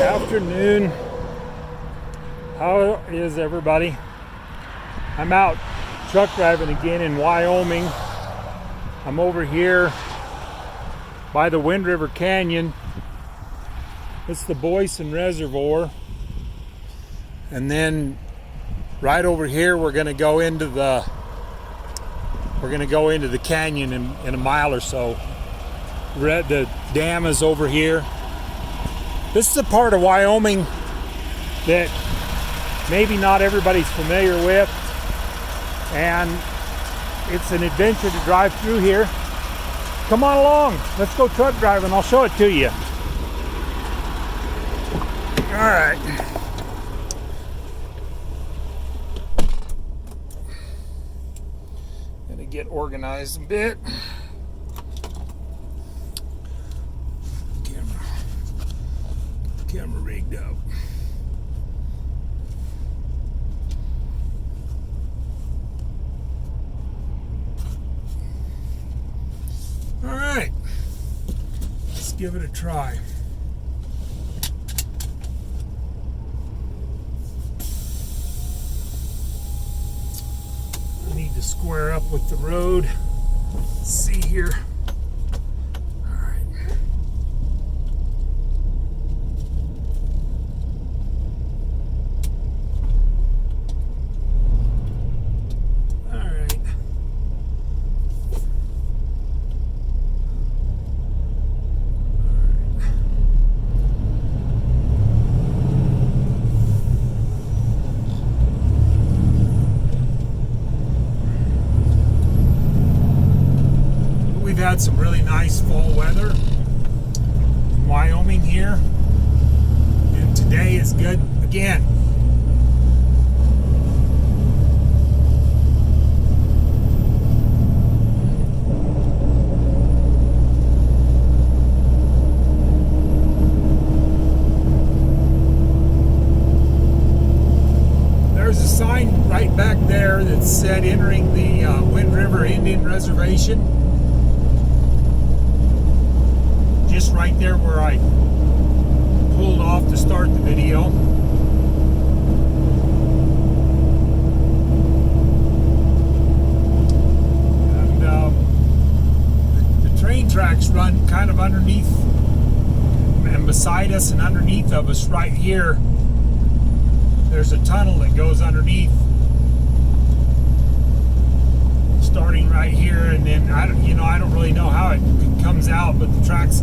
Afternoon. How is everybody? I'm out truck driving again in Wyoming. I'm over here by the Wind River Canyon. It's the Boysen Reservoir. And then right over here we're going to go into the canyon in a mile or so. The dam is over here. This is a part of Wyoming that maybe not everybody's familiar with, and it's an adventure to drive through here. Come on along, let's go truck driving. I'll show it to you. All right. Gonna get organized a bit. Camera rigged up. All right, let's give it a try. I need to square up with the road. Let's see here. Had some really nice fall weather in Wyoming here, and today is good again. There's a sign right back there that said entering the Wind River Indian Reservation. Just right there where I pulled off to start the video. And the train tracks run kind of underneath and beside us and underneath of us right here. There's a tunnel that goes underneath, starting right here, and then I don't really know how it comes out, but the tracks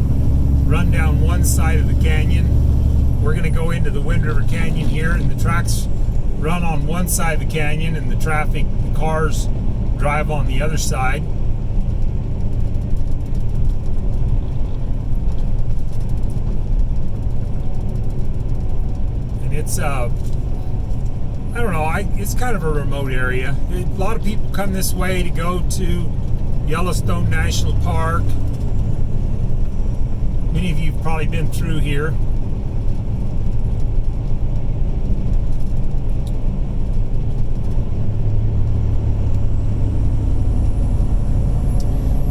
run down one side of the canyon. We're going to go into the Wind River Canyon here, and the tracks run on one side of the canyon, and the cars drive on the other side. And it's I don't know, it's kind of a remote area. A lot of people come this way to go to Yellowstone National Park. Many of you have probably been through here.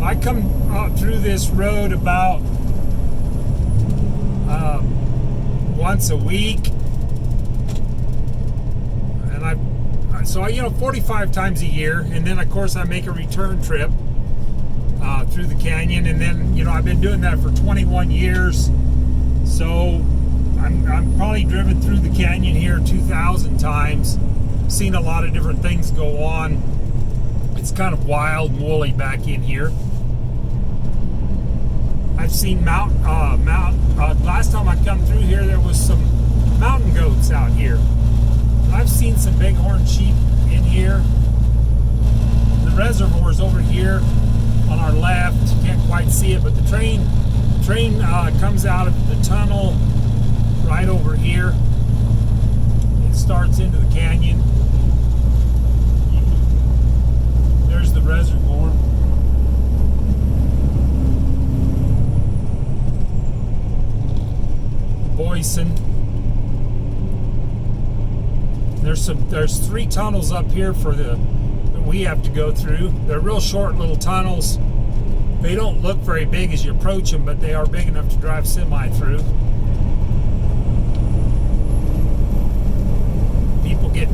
I come through this road about once a week. So 45 times a year, and then of course I make a return trip through the canyon, and then I've been doing that for 21 years. So I'm probably driven through the canyon here 2,000 times, seen a lot of different things go on. It's kind of wild and woolly back in here. I've seen last time I come through here there was some mountain goats out here. I've seen some bighorn sheep in here. The reservoir's over here on our left. You can't quite see it, but the train comes out of the tunnel right over here. It starts into the canyon. There's the reservoir. Boysen. There's 3 tunnels up here that we have to go through. They're real short little tunnels. They don't look very big as you approach them, but they are big enough to drive semi through.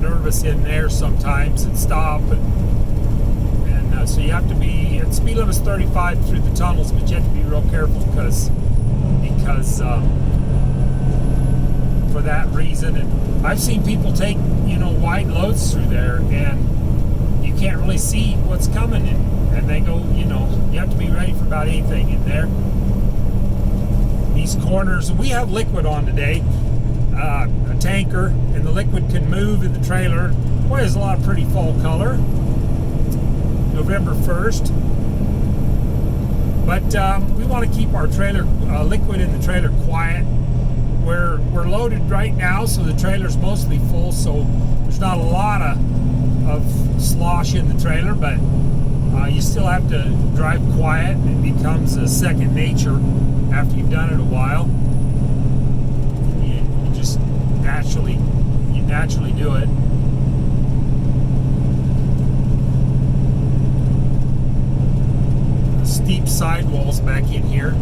nervous in there sometimes and stop, and so you have to be. And speed limit's 35 through the tunnels, but you have to be real careful because for that reason. And I've seen people take wide loads through there, and you can't really see what's coming, and they go, you have to be ready for about anything in there. These corners, we have liquid on today, a tanker, and the liquid can move in the trailer. Boy, there's a lot of pretty fall color. November 1st. But we want to keep our trailer, liquid in the trailer quiet. We're loaded right now, so the trailer's mostly full, so there's not a lot of slosh in the trailer, but you still have to drive quiet. It becomes a second nature after you've done it a while. You just naturally do it. The steep sidewalls back in here.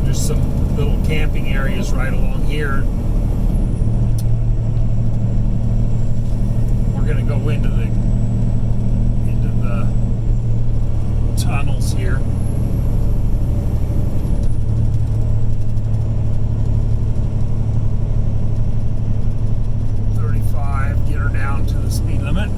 There's some little camping areas right along here. We're going to go into the tunnels here. Get her down to the speed limit.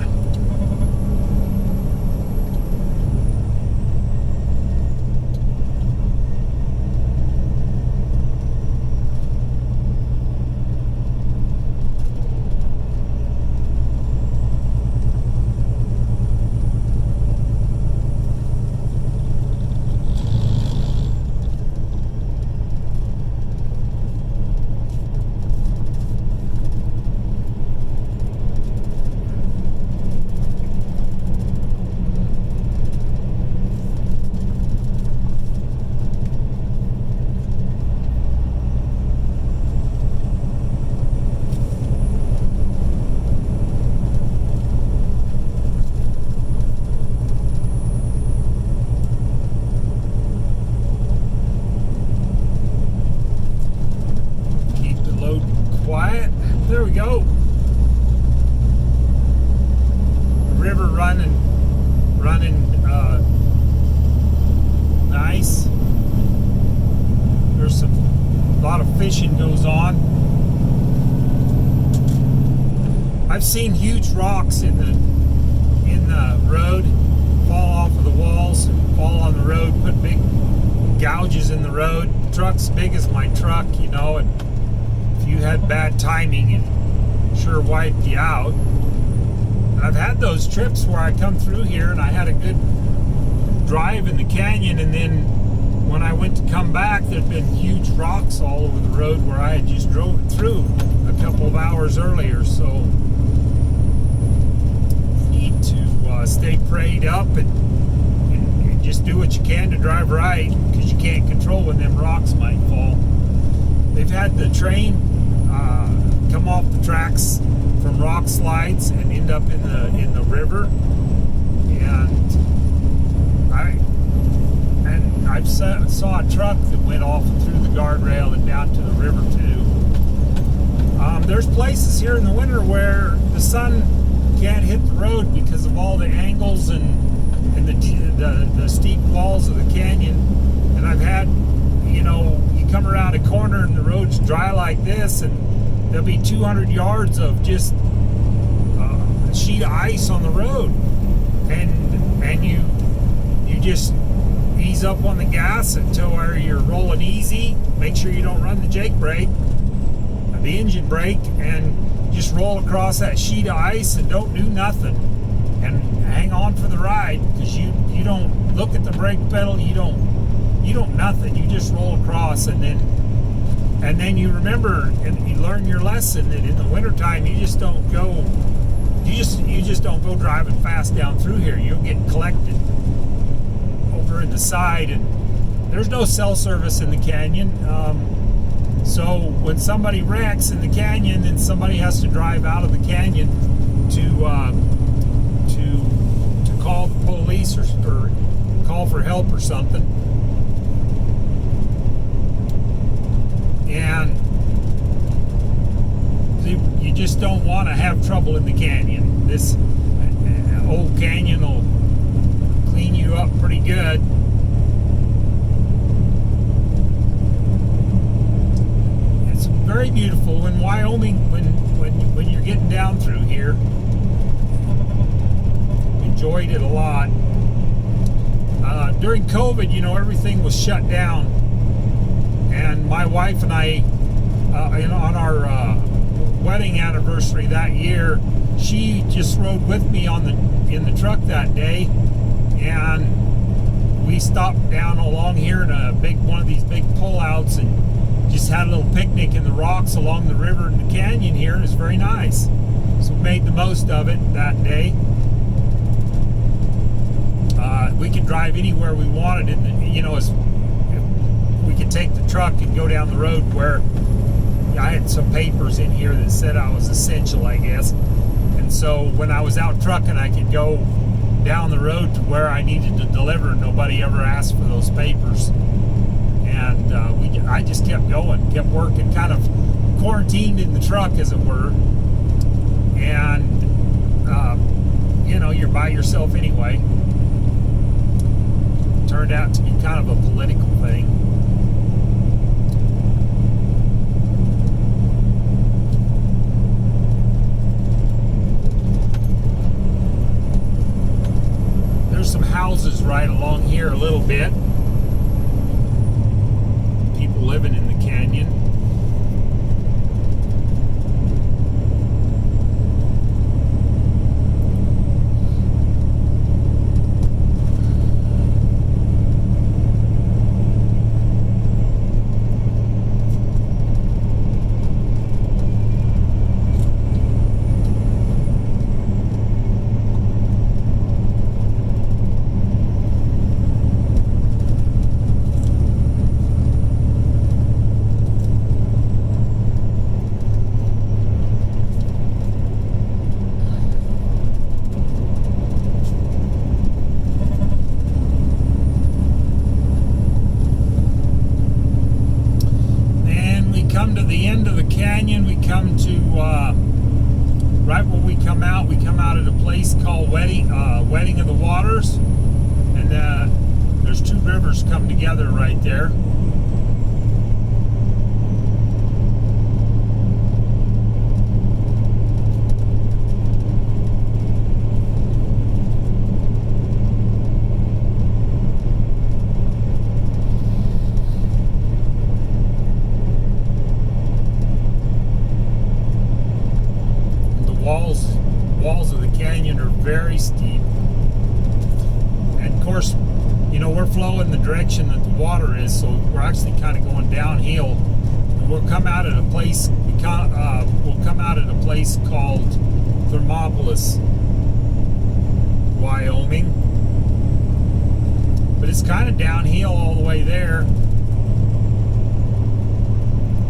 There we go. The river running nice. There's a lot of fishing goes on. I've seen huge rocks in the road fall off of the walls and fall on the road, put big gouges in the road. Trucks big as my truck, and if you had bad timing, it sure wiped you out. And I've had those trips where I come through here and I had a good drive in the canyon, and then when I went to come back, there'd been huge rocks all over the road where I had just drove it through a couple of hours earlier. So need to stay prayed up and just do what you can to drive right, because you can't control when them rocks might fall. They've had the train come off the tracks from rock slides and end up in the river, and I saw a truck that went off through the guardrail and down to the river too. There's places here in the winter where the sun can't hit the road because of all the angles and the steep walls of the canyon. And I've had, you come around a corner and the road's dry like this, and there'll be 200 yards of just a sheet of ice on the road, and you just ease up on the gas until where you're rolling easy. Make sure you don't run the jake brake, the engine brake, and just roll across that sheet of ice and don't do nothing, and hang on for the ride, because you don't look at the brake pedal, you don't nothing, you just roll across, and then you remember and you learn your lesson that in the wintertime you just don't go driving fast down through here. You'll get collected over in the side, and there's no cell service in the canyon. So when somebody wrecks in the canyon, then somebody has to drive out of the canyon to call the police or call for help or something. And you just don't want to have trouble in the canyon. This old canyon will clean you up pretty good. It's very beautiful in Wyoming when you're getting down through here. Enjoyed it a lot. During COVID, everything was shut down, and my wife and I, on our wedding anniversary that year, she just rode with me in the truck that day, and we stopped down along here in one of these big pullouts and just had a little picnic in the rocks along the river in the canyon here. It's very nice. So we made the most of it that day. We could drive anywhere we wanted, we could take the truck and go down the road where I had some papers in here that said I was essential, I guess. And so when I was out trucking, I could go down the road to where I needed to deliver. Nobody ever asked for those papers. And I just kept going, kept working, kind of quarantined in the truck, as it were. And, you're by yourself anyway. Turned out to be kind of a political thing. There's some houses right along here a little bit. People living in the canyon. Right when we come out at a place called Wedding of the Waters, and there's two rivers come together right there. Walls of the canyon are very steep, and of course, we're flowing the direction that the water is, so we're actually kind of going downhill. And we'll come out at a place. We'll come out at a place called Thermopolis, Wyoming, but it's kind of downhill all the way there.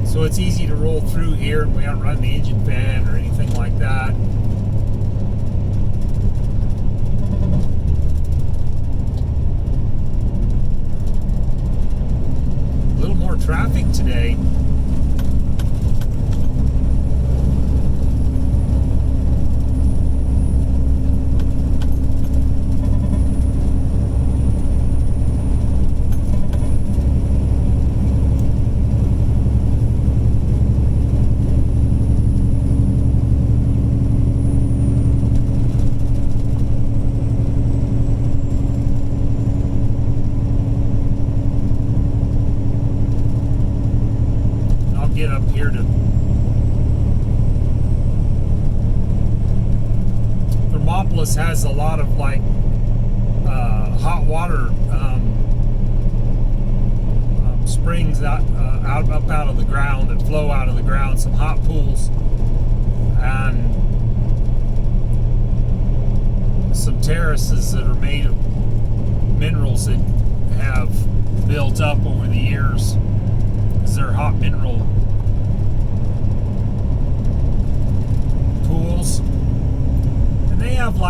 So it's easy to roll through here, and we don't run the engine fan or anything like that. A little more traffic today. Get up here to Thermopolis has a lot of hot water springs up out of the ground that flow out of the ground, some hot pools, and some terraces that are made of minerals that have built up over the years, because they're hot mineral pools. And they have you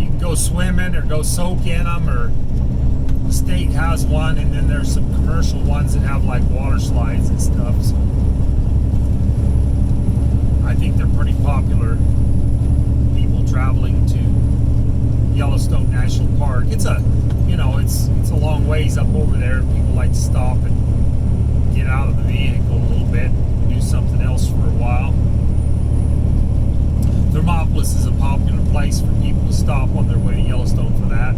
can go swimming or go soak in them, or the state has one, and then there's some commercial ones that have water slides and stuff. So I think they're pretty popular. People traveling to Yellowstone National Park. It's a, it's a long ways up over there. People like to stop and get out of the vehicle a little bit, do something else for a while. Thermopolis is a popular place for people to stop on their way to Yellowstone for that.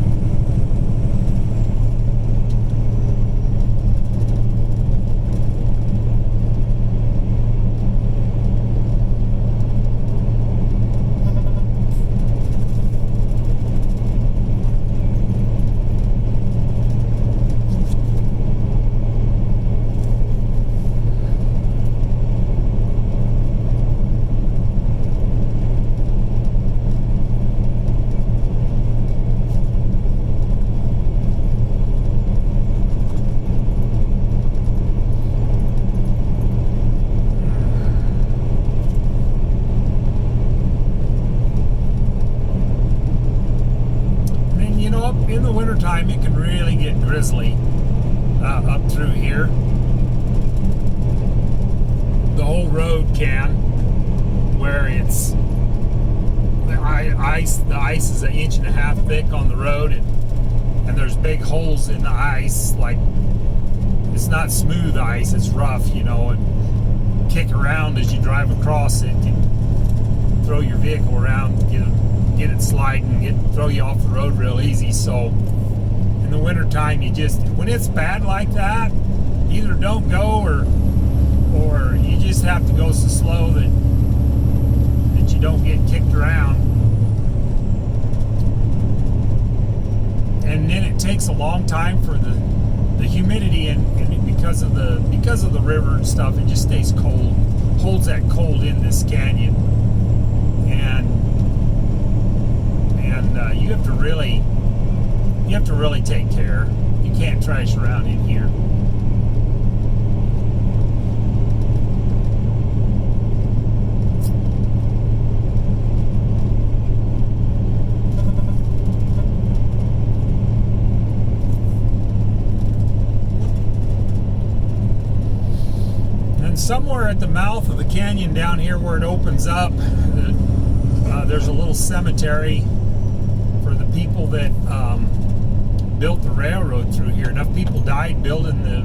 In the wintertime, it can really get grizzly up through here. The whole road can, where it's the ice is 1.5 inches thick on the road, and there's big holes in the ice. Like, it's not smooth ice, it's rough, and kick around as you drive across it. You throw your vehicle around, get it sliding, throw you off the road real easy. So in the wintertime, when it's bad like that, either don't go or you just have to go so slow that you don't get kicked around. And then it takes a long time for the humidity and because of the river and stuff, it just stays cold, holds that cold in this canyon. And you have to really take care. You can't trash around in here. And somewhere at the mouth of the canyon down here where it opens up, there's a little cemetery for the people that built the railroad through here. Enough people died building the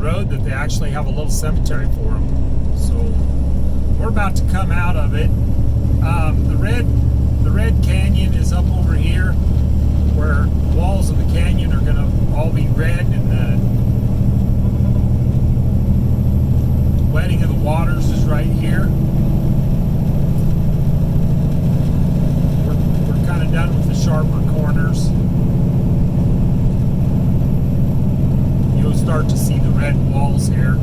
road that they actually have a little cemetery for them. So we're about to come out of it. The red canyon is up over here, where the walls of the canyon are going to all be red, and the wetting of the waters is right here. Kind of done with the sharper corners. You'll start to see the red walls here.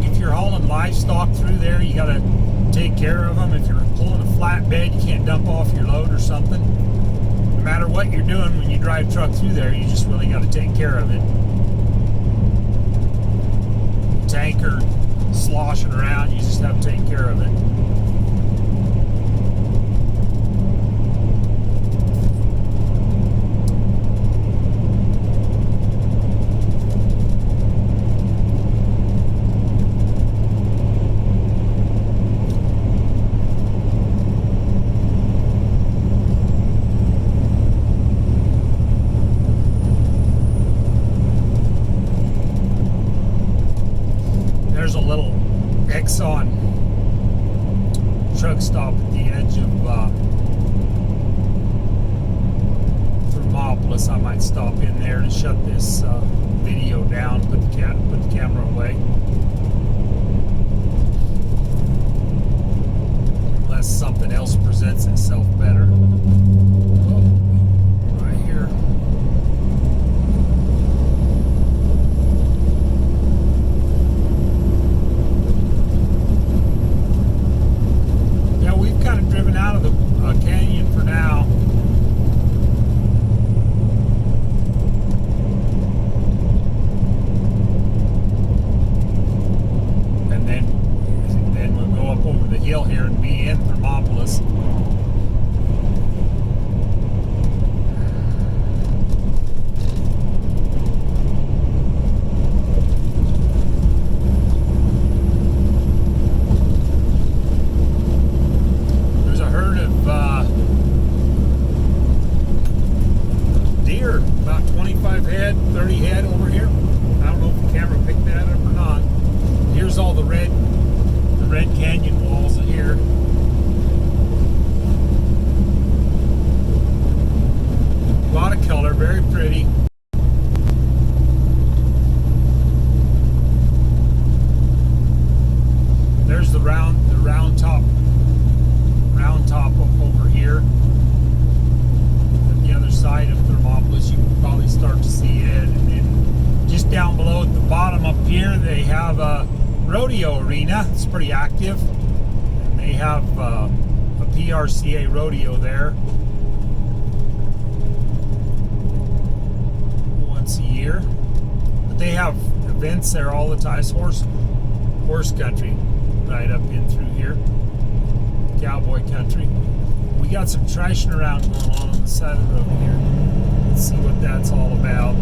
If you're hauling livestock through there, you got to take care of them. If you're pulling a flatbed, you can't dump off your load or something. No matter what you're doing when you drive truck through there, you just really got to take care of it. Tanker sloshing around, you just have to take care of it. There's a little Exxon truck stop at the edge of Thermopolis. I might stop in there to shut this video down, put the camera away. Unless something else presents itself better. Oh, right here. Driven out of the canyon for now. And then we'll go up over the hill here and be in Thermopolis. Up here they have a rodeo arena. It's pretty active. And they have a PRCA rodeo there once a year. But they have events there all the time. It's horse country right up in through here. Cowboy country. We got some trashing around going on the side of the road here. Let's see what that's all about.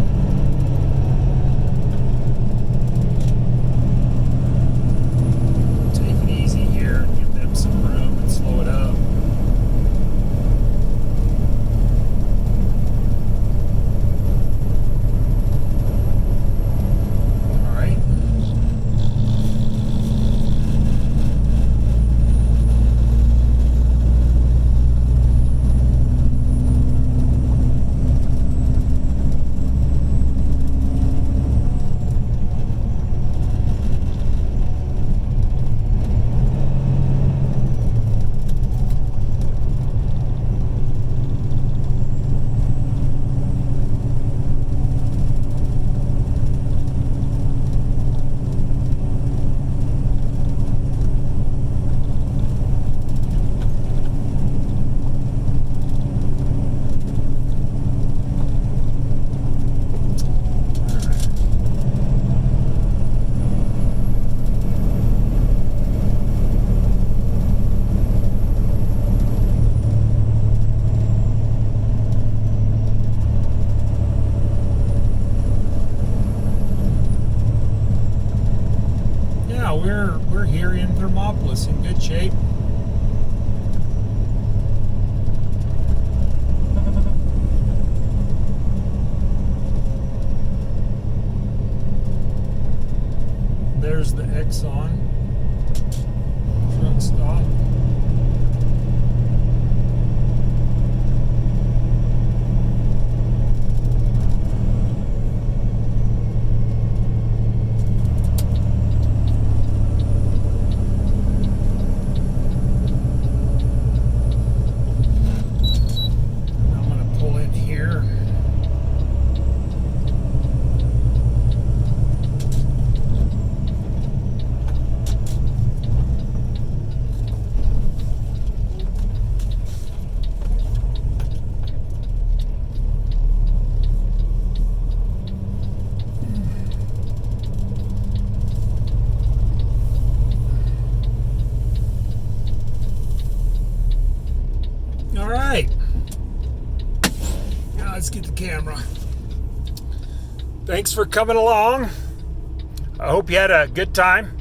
Take it easy here, give them some room and slow it up. We're here in Thermopolis in good shape. There's the Exxon truck stop. All right, now let's get the camera. Thanks for coming along. I hope you had a good time.